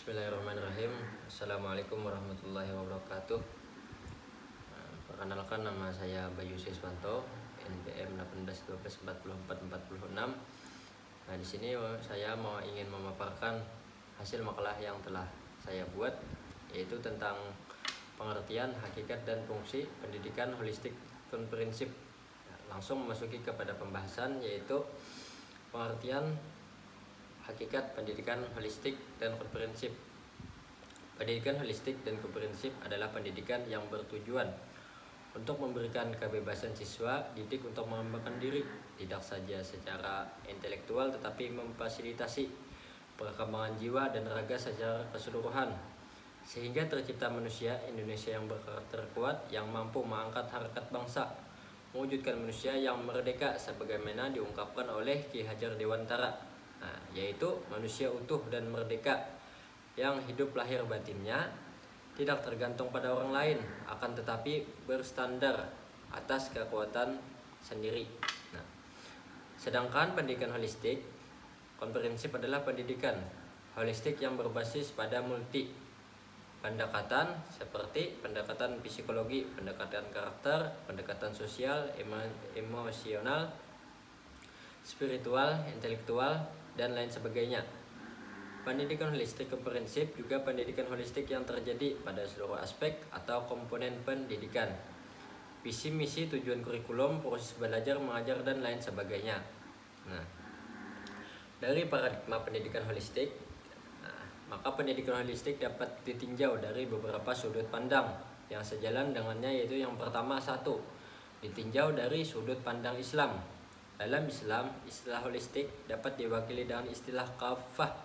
Bismillahirrahmanirrahim. Assalamualaikum warahmatullahi wabarakatuh. Perkenalkan, nama saya Bayu Siswanto, NPM 18124446. Nah, di sini saya ingin memaparkan hasil makalah yang telah saya buat, yaitu tentang pengertian, hakikat, dan fungsi pendidikan holistik komprehensif. Langsung memasuki kepada pembahasan, yaitu pengertian, hakikat pendidikan holistik dan komprehensif. Pendidikan holistik dan komprehensif adalah pendidikan yang bertujuan untuk memberikan kebebasan siswa didik untuk mengembangkan diri, tidak saja secara intelektual tetapi memfasilitasi perkembangan jiwa dan raga secara keseluruhan, sehingga tercipta manusia Indonesia yang berkarakter kuat, yang mampu mengangkat harkat bangsa, mewujudkan manusia yang merdeka sebagaimana diungkapkan oleh Ki Hajar Dewantara. Yaitu manusia utuh dan merdeka yang hidup lahir batinnya tidak tergantung pada orang lain, akan tetapi berstandar atas kekuatan sendiri. Sedangkan pendidikan holistik komprehensif adalah pendidikan holistik yang berbasis pada multi pendekatan, seperti pendekatan psikologi, pendekatan karakter, pendekatan sosial, emosional, spiritual, intelektual, dan lain sebagainya. Pendidikan holistik komprehensif juga pendidikan holistik yang terjadi pada seluruh aspek atau komponen pendidikan, visi misi, tujuan kurikulum, proses belajar mengajar, dan lain sebagainya. Dari paradigma pendidikan holistik, maka pendidikan holistik dapat ditinjau dari beberapa sudut pandang yang sejalan dengannya, yaitu yang pertama, satu, ditinjau dari sudut pandang Islam. Dalam Islam, istilah holistik dapat diwakili dengan istilah kafah.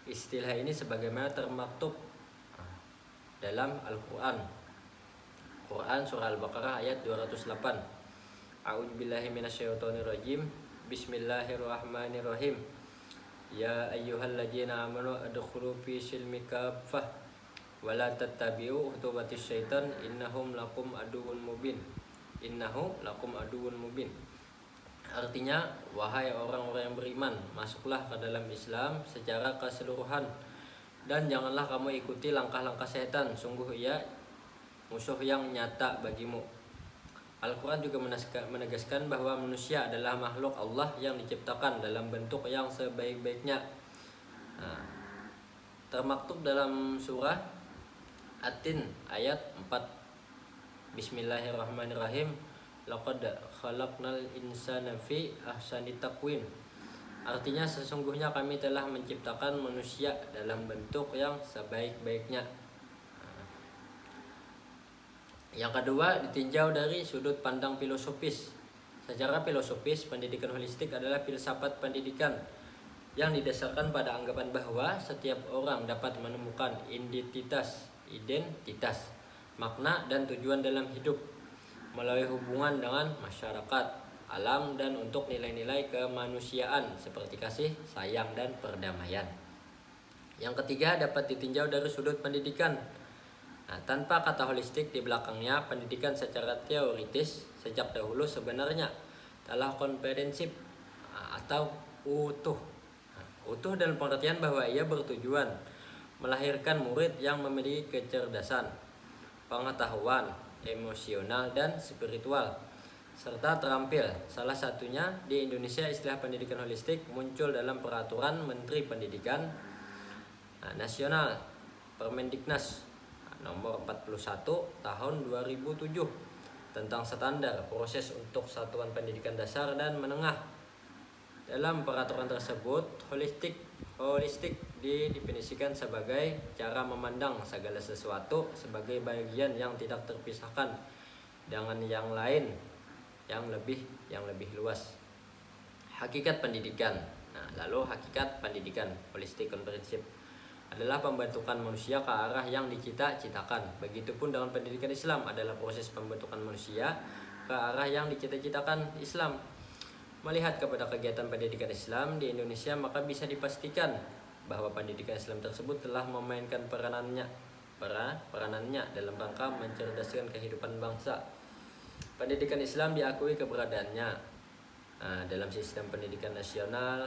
Istilah ini sebagaimana termaktub dalam Al-Quran. Quran Surah Al-Baqarah ayat 208. A'udzubillahi minasyaitonirrajim. Bismillahirrahmanirrahim. Ya ayyuhalladzina amanu adkhulu fi silmi kafah wa la tattabi'u khutuwatis syaitan innahu lakum aduwwun mubin. Artinya, wahai orang-orang yang beriman, masuklah ke dalam Islam secara keseluruhan dan janganlah kamu ikuti langkah-langkah setan, sungguh ia musuh yang nyata bagimu. Al-Quran juga menegaskan bahwa manusia adalah makhluk Allah yang diciptakan dalam bentuk yang sebaik-baiknya. Termaktub dalam surah At-Tin ayat 4. Bismillahirrahmanirrahim. Laqad khalaqnal insana fi ahsani taqwim. Artinya, sesungguhnya kami telah menciptakan manusia dalam bentuk yang sebaik-baiknya. Yang kedua, ditinjau dari sudut pandang filosofis. Secara filosofis, pendidikan holistik adalah filsafat pendidikan yang didasarkan pada anggapan bahwa setiap orang dapat menemukan identitas, makna, dan tujuan dalam hidup melalui hubungan dengan masyarakat, alam, dan untuk nilai-nilai kemanusiaan seperti kasih, sayang, dan perdamaian. Yang ketiga, dapat ditinjau dari sudut pendidikan. Tanpa kata holistik di belakangnya, pendidikan secara teoritis sejak dahulu sebenarnya telah komprehensif atau utuh. Utuh dalam pengertian bahwa ia bertujuan melahirkan murid yang memiliki kecerdasan, pengetahuan, emosional, dan spiritual, serta terampil. Salah satunya di Indonesia, istilah pendidikan holistik muncul dalam peraturan Menteri Pendidikan Nasional Permendiknas nomor 41 tahun 2007 tentang standar proses untuk satuan pendidikan dasar dan menengah. Dalam peraturan tersebut, holistik didefinisikan sebagai cara memandang segala sesuatu sebagai bagian yang tidak terpisahkan dengan yang lain yang lebih luas. Hakikat pendidikan. Lalu hakikat pendidikan holistik komprehensif adalah pembentukan manusia ke arah yang dicita-citakan. Begitupun dengan pendidikan Islam adalah proses pembentukan manusia ke arah yang dicita-citakan Islam. Melihat kepada kegiatan pendidikan Islam di Indonesia, maka bisa dipastikan bahwa pendidikan Islam tersebut telah memainkan peranannya dalam rangka mencerdaskan kehidupan bangsa. Pendidikan Islam diakui keberadaannya dalam sistem pendidikan nasional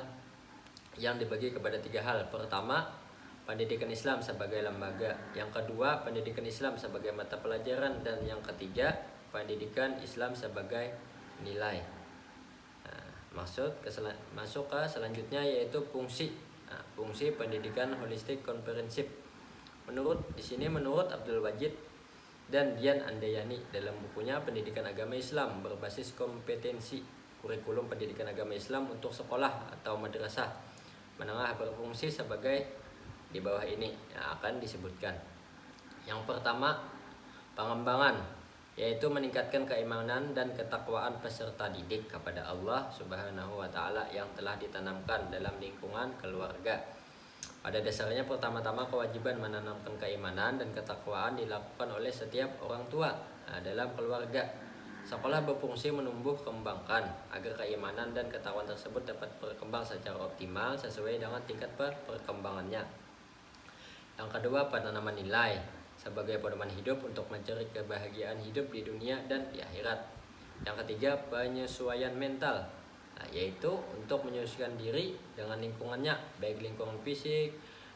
yang dibagi kepada tiga hal. Pertama, pendidikan Islam sebagai lembaga. Yang kedua, pendidikan Islam sebagai mata pelajaran. Dan yang ketiga, pendidikan Islam sebagai nilai. Masuk ke selanjutnya, yaitu fungsi. Fungsi pendidikan holistik komprehensif. Menurut Abdul Wajid dan Dian Andayani dalam bukunya Pendidikan Agama Islam berbasis kompetensi, kurikulum pendidikan agama Islam untuk sekolah atau madrasah menengah berfungsi sebagai di bawah ini yang akan disebutkan. Yang pertama, pengembangan, yaitu meningkatkan keimanan dan ketakwaan peserta didik kepada Allah Subhanahu wa taala yang telah ditanamkan dalam lingkungan keluarga. Pada dasarnya pertama-tama kewajiban menanamkan keimanan dan ketakwaan dilakukan oleh setiap orang tua dalam keluarga. Sekolah berfungsi menumbuh kembangkan agar keimanan dan ketakwaan tersebut dapat berkembang secara optimal sesuai dengan tingkat perkembangannya. Yang kedua, penanaman nilai sebagai pedoman hidup untuk mencari kebahagiaan hidup di dunia dan di akhirat. Yang ketiga, penyesuaian mental, yaitu untuk menyesuaikan diri dengan lingkungannya, baik lingkungan fisik,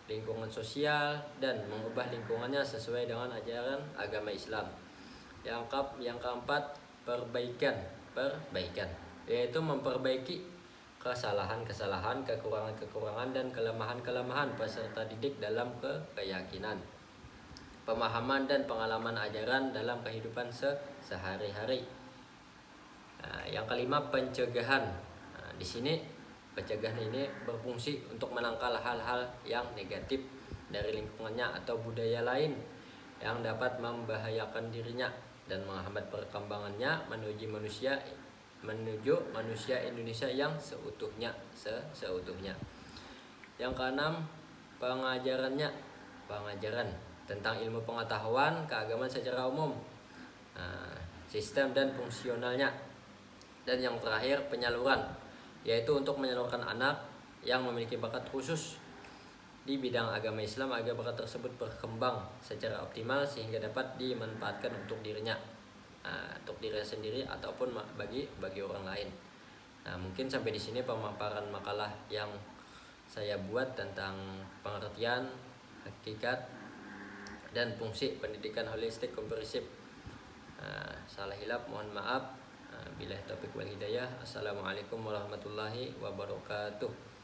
lingkungan sosial, dan mengubah lingkungannya sesuai dengan ajaran agama Islam. Yang keempat, perbaikan, yaitu memperbaiki kesalahan-kesalahan, kekurangan-kekurangan, dan kelemahan-kelemahan peserta didik dalam keyakinan, pemahaman, dan pengalaman ajaran dalam kehidupan sehari-hari. Yang kelima, pencegahan. Di sini pencegahan ini berfungsi untuk menangkal hal-hal yang negatif dari lingkungannya atau budaya lain yang dapat membahayakan dirinya dan menghambat perkembangannya menuju manusia Indonesia yang seutuhnya. Yang keenam, pengajaran tentang ilmu pengetahuan keagamaan secara umum, sistem dan fungsionalnya. Dan yang terakhir, penyaluran, yaitu untuk menyalurkan anak yang memiliki bakat khusus di bidang agama Islam agar bakat tersebut berkembang secara optimal sehingga dapat dimanfaatkan untuk dirinya, untuk dirinya sendiri ataupun bagi orang lain. Mungkin sampai di sini pemaparan makalah yang saya buat tentang pengertian, hakikat, dan fungsi pendidikan holistik komprehensif. Salah hilap mohon maaf. Billahi taufiq wal hidayah. Assalamualaikum warahmatullahi wabarakatuh.